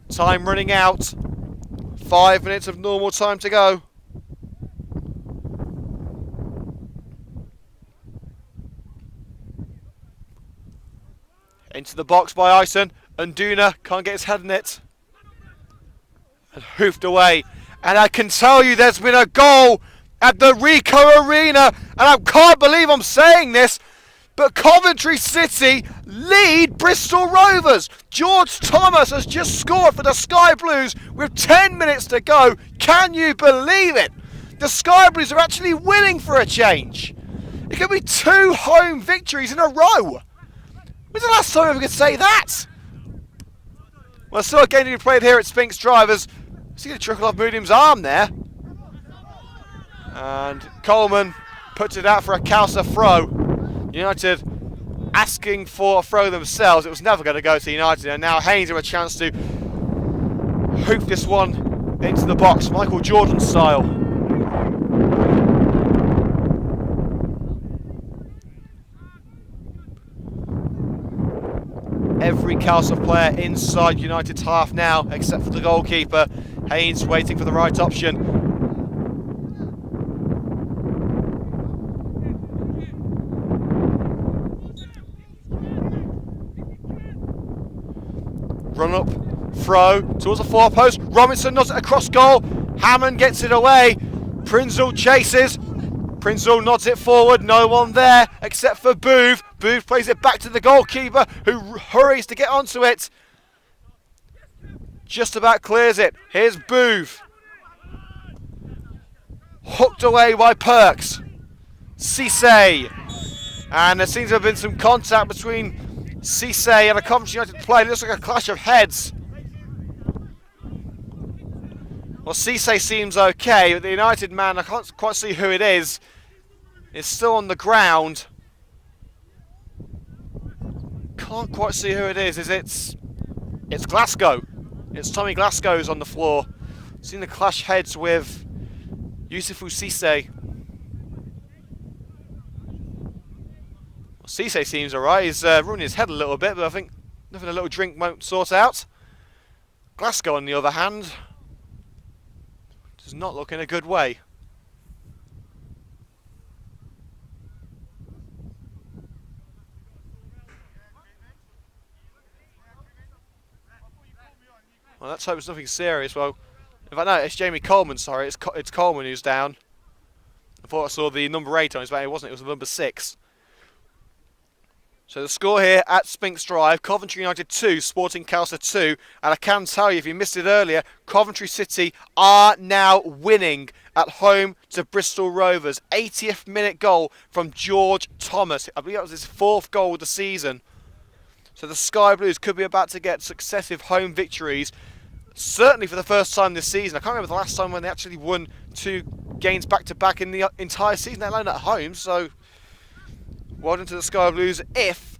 Time running out. 5 minutes of normal time to go. Into the box by Ison. Nduna can't get his head in it. And hoofed away. And I can tell you there's been a goal at the Ricoh Arena. And I can't believe I'm saying this, but Coventry City lead Bristol Rovers. George Thomas has just scored for the Sky Blues with 10 minutes to go. Can you believe it? The Sky Blues are actually winning for a change. It could be 2 home victories in a row. When's the last time we could say that? Well, still a game to be played here at Spink's Drivers. See the trickle off Moodium's arm there. And Coleman puts it out for a Khalsa throw. United asking for a throw themselves. It was never going to go to United, and now Haynes have a chance to hoop this one into the box, Michael Jordan style. Every Khalsa player inside United's half now, except for the goalkeeper. Haynes waiting for the right option. Run up, throw towards the far post. Robinson nods it across goal. Hammond gets it away. Prinzel chases. Prinzel nods it forward. No one there except for Booth. Booth plays it back to the goalkeeper, who hurries to get onto it. Just about clears it. Here's Booth. Hooked away by Perks. Cisse. And there seems to have been some contact between Cisse and a Coventry United player. It looks like a clash of heads. Well, Cisse seems okay, but the United man, I can't quite see who it is still on the ground. Can't quite see who it is. It's Glasgow. It's Tommy Glasgow's on the floor. Seen the clash heads with Youssoufu Cisse. Well, Cisse seems alright. He's ruining his head a little bit, but I think nothing a little drink won't sort out. Glasgow, on the other hand, does not look in a good way. Well, let's hope it's nothing serious. Well, in fact, no, it's Jamie Coleman, sorry. It's Coleman who's down. I thought I saw the number 8 on his back. It wasn't, it was the number 6. So the score here at Spink's Drive, Coventry United 2, Sporting Khalsa 2. And I can tell you, if you missed it earlier, Coventry City are now winning at home to Bristol Rovers. 80th minute goal from George Thomas. I believe that was his 4th goal of the season. So the Sky Blues could be about to get successive home victories, certainly for the first time this season. I can't remember the last time when they actually won 2 games back-to-back in the entire season, let alone at home. So well done to the Sky Blues if,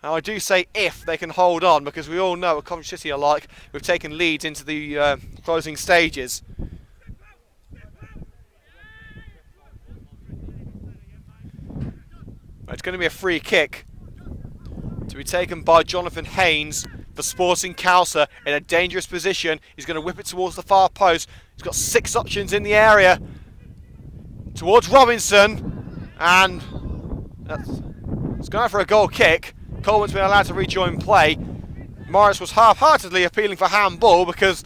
and I do say if, they can hold on, because we all know what Coventry City are like. We've taken leads into the closing stages. It's going to be a free kick to be taken by Jonathan Haynes for Sporting Khalsa in a dangerous position. He's going to whip it towards the far post. He's got 6 options in the area. Towards Robinson. And it's going for a goal kick. Coleman's been allowed to rejoin play. Morris was half-heartedly appealing for handball because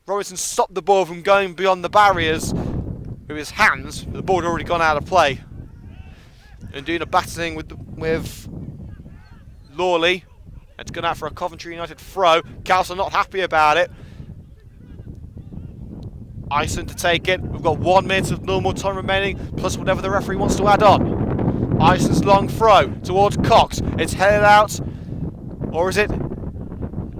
Robinson stopped the ball from going beyond the barriers with his hands. The ball had already gone out of play. And doing a battling with Lawley. It's gone out for a Coventry United throw. Khalsa not happy about it. Ison to take it. We've got 1 minute of normal time remaining, plus whatever the referee wants to add on. Ison's long throw towards Cox. It's headed out. Or is it?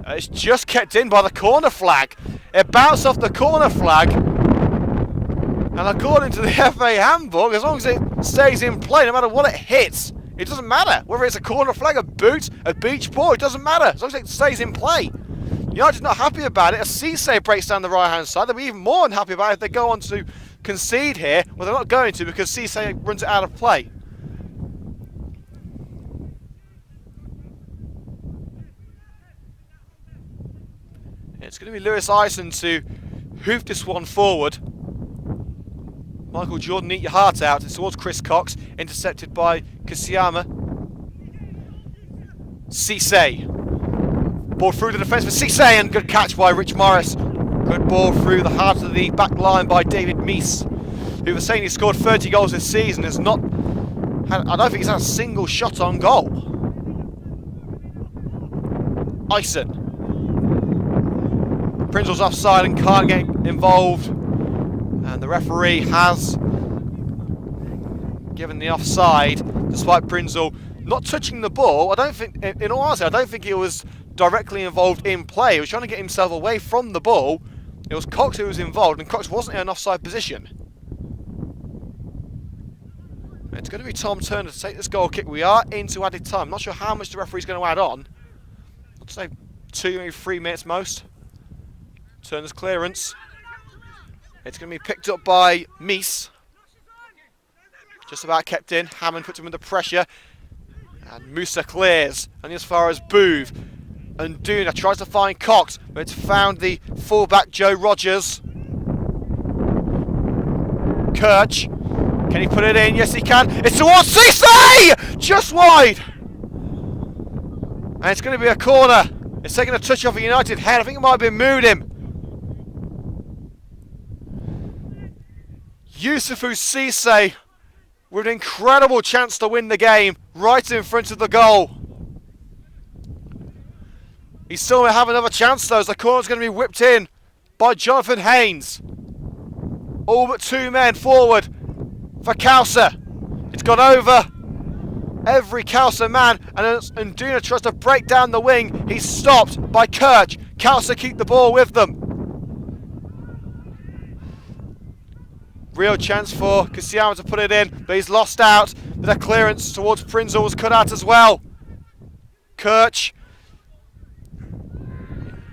It's just kept in by the corner flag. It bounced off the corner flag. And according to the FA handbook, as long as it stays in play, no matter what it hits, it doesn't matter. Whether it's a corner flag, a boot, a beach ball, it doesn't matter. As long as it stays in play. United's not happy about it. As Cisse breaks down the right-hand side, they'll be even more unhappy about it if they go on to concede here. Well, they're not going to, because Cisse runs it out of play. It's going to be Lewis Ison to hoof this one forward. Michael Jordan, eat your heart out. It's towards Chris Cox, intercepted by Kasiyama. Cisse. Ball through the defence for Cisse, and good catch by Rich Morris. Good ball through the heart of the back line by David Meese, who was saying he scored 30 goals this season. I don't think he's had a single shot on goal. Ison. Prinzel's offside and can't get involved. And the referee has given the offside, despite Prinzel not touching the ball. I don't think, in all honesty, I don't think it was directly involved in play. He was trying to get himself away from the ball. It was Cox who was involved, and Cox wasn't in an offside position. It's going to be Tom Turner to take this goal kick. We are into added time. Not sure how much the referee's going to add on. I'd say 2, maybe 3 minutes most. Turner's clearance. It's going to be picked up by Mies. Just about kept in. Hammond puts him under pressure. And Musa clears. And as far as Boove. And Duna tries to find Cox, but it's found the fullback Joe Rogers. Kirch. Can he put it in? Yes, he can. It's towards Cisse! Just wide. And it's going to be a corner. It's taking a touch off a United head. I think it might have been Moodim. Yusufu Cisse with an incredible chance to win the game right in front of the goal. He still may have another chance though, as the corner's going to be whipped in by Jonathan Haynes. All but 2 men forward for Khalsa. It's gone over every Khalsa man, and Duna tries to break down the wing. He's stopped by Kirch. Khalsa keep the ball with them. Real chance for Cassiano to put it in, but he's lost out. But a clearance towards Prinzel was cut out as well. Kirch.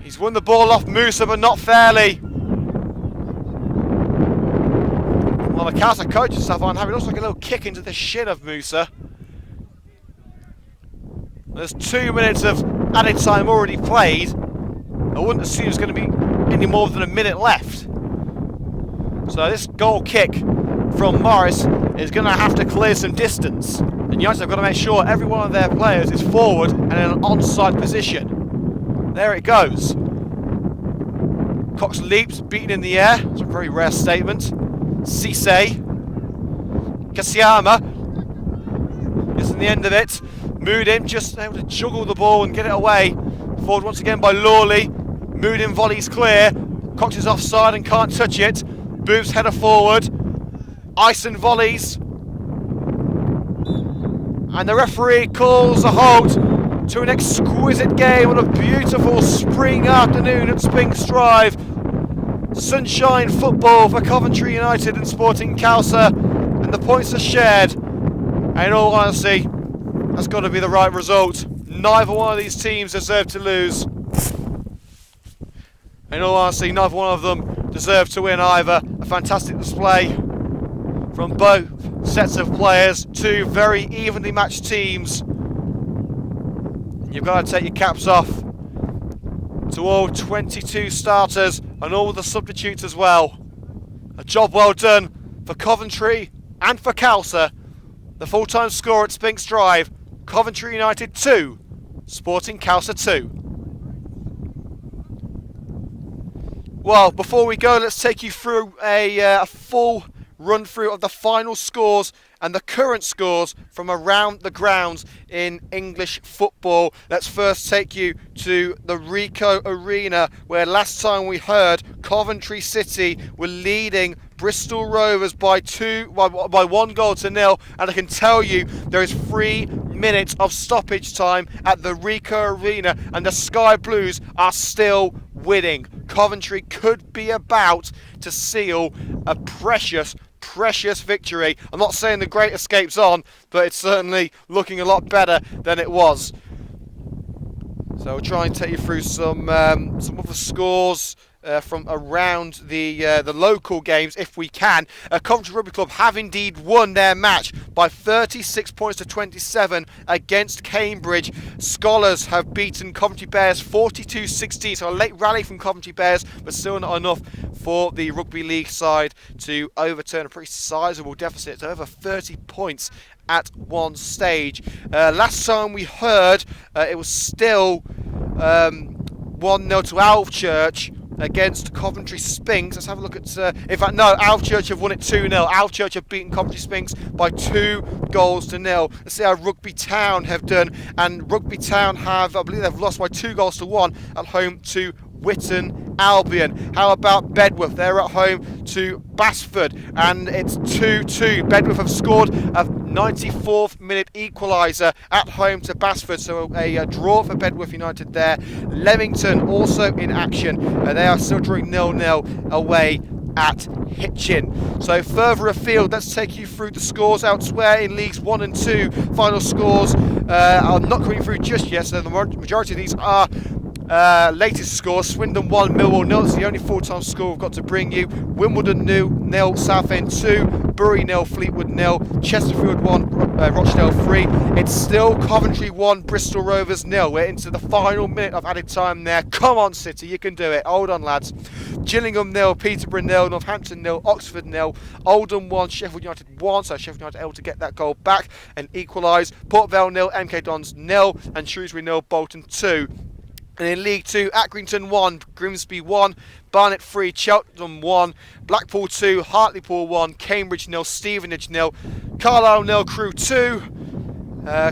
He's won the ball off Musa, but not fairly. Well, the Khalsa coach and stuff aren't happy. It looks like a little kick into the shin of Musa. There's 2 minutes of added time already played. I wouldn't assume there's going to be any more than a minute left. So this goal kick from Morris is going to have to clear some distance. And United have got to make sure every one of their players is forward and in an onside position. There it goes. Cox leaps, beaten in the air. It's a very rare statement. Cisse. Cassiama. This is the end of it. Moodim just able to juggle the ball and get it away. Forward once again by Lawley. Moodim volleys clear. Cox is offside and can't touch it. Booth's header forward. Ison volleys. And the referee calls a halt to an exquisite game on a beautiful spring afternoon at Spinks Drive. Sunshine football for Coventry United and Sporting Khalsa, and the points are shared. And in all honesty, that's got to be the right result. Neither one of these teams deserve to lose. In all honesty, neither one of them deserve to win either. A fantastic display from both sets of players, 2 very evenly matched teams. You've got to take your caps off to all 22 starters and all the substitutes as well. A job well done for Coventry and for Khalsa. The full-time score at Spinks Drive, Coventry United 2, Sporting Khalsa 2. Well, before we go, let's take you through a full run-through of the final scores and the current scores from around the grounds in English football. Let's first take you to the Ricoh Arena, where last time we heard Coventry City were leading Bristol Rovers by 1 goal to 0, and I can tell you there is 3 minutes of stoppage time at the Ricoh Arena, and the Sky Blues are still winning. Coventry could be about to seal a precious victory. I'm not saying the great escape's on, but it's certainly looking a lot better than it was. So we'll try and take you through some of the scores from around the local games, if we can. Coventry Rugby Club have indeed won their match by 36 points to 27 against Cambridge. Scholars have beaten Coventry Bears 42-16, so a late rally from Coventry Bears, but still not enough for the Rugby League side to overturn a pretty sizable deficit. It's over 30 points at one stage. Last time we heard, it was still 1-0 to Alvechurch against Coventry Spinks. Let's have a look at... in fact, no, Alvechurch have won it 2-0. Alvechurch have beaten Coventry Spinks by 2 goals to 0. Let's see how Rugby Town have done. And Rugby Town have, I believe they've lost by 2 goals to 1 at home to Witton Albion. How about Bedworth? They're at home to Basford, and it's 2-2. Bedworth have scored a 94th minute equaliser at home to Basford, so a draw for Bedworth United there. Leamington also in action. They are still drawing 0-0 away at Hitchin. So further afield, let's take you through the scores elsewhere in Leagues 1 and 2. Final scores are not coming through just yet, so the majority of these are latest scores. Swindon 1, Millwall 0. It's the only full-time score we've got to bring you. Wimbledon 0, Southend 2, Bury 0, Fleetwood 0, Chesterfield 1, Rochdale 3. It's still Coventry 1, Bristol Rovers 0. We're into the final minute of added time there. Come on, City, you can do it. Hold on, lads. Gillingham 0, Peterborough 0, Northampton 0, Oxford 0, Oldham 1, Sheffield United 1. So Sheffield United able to get that goal back and equalise. Port Vale 0, MK Dons 0, and Shrewsbury 0, Bolton 2. And in League 2, Accrington 1, Grimsby 1, Barnet 3, Cheltenham 1, Blackpool 2, Hartlepool 1, Cambridge 0, Stevenage 0, Carlisle 0, Crewe 2,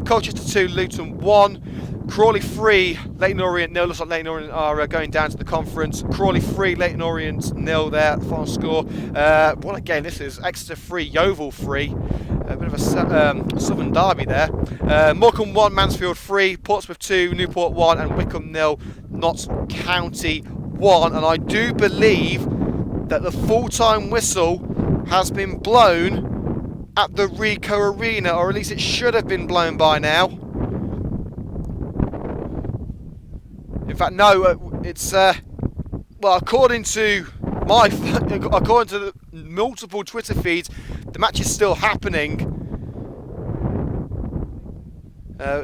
Colchester 2, Luton 1, Crawley 3, Leyton Orient 0. Looks like Leyton Orient are going down to the conference. Crawley 3, Leyton Orient 0 there, the final score. Well, again, this is Exeter 3, Yeovil 3. A bit of a southern derby there. Morecambe 1, Mansfield 3, Portsmouth 2, Newport 1, and Wickham 0, Notts County 1. And I do believe that the full-time whistle has been blown at the Ricoh Arena, or at least it should have been blown by now. In fact, no, it's well, according to the multiple Twitter feeds, the match is still happening.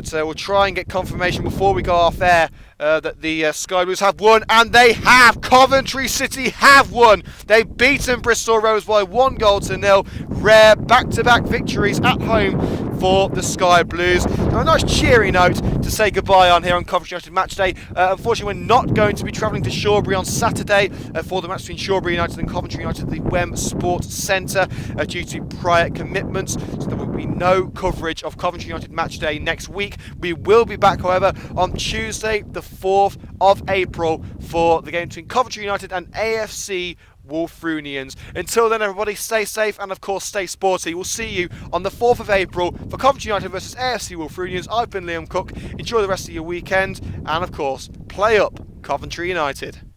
So we'll try and get confirmation before we go off air that the Sky Blues have won, and they have. Coventry City have won. They've beaten Bristol Rovers by 1-0. Rare back-to-back victories at home for the Sky Blues. Now, a nice cheery note to say goodbye on here on Coventry United Match Day. Unfortunately, we're not going to be travelling to Shawbury on Saturday for the match between Shawbury United and Coventry United at the Wem Sports Centre due to prior commitments. So there will be no coverage of Coventry United Match Day next week. We will be back, however, on Tuesday, the 4th of April for the game between Coventry United and AFC Wolfrunians. Until then, everybody, stay safe and, of course, stay sporty. We'll see you on the 4th of April for Coventry United versus AFC Wolfrunians. I've been Liam Cook. Enjoy the rest of your weekend and, of course, play up Coventry United.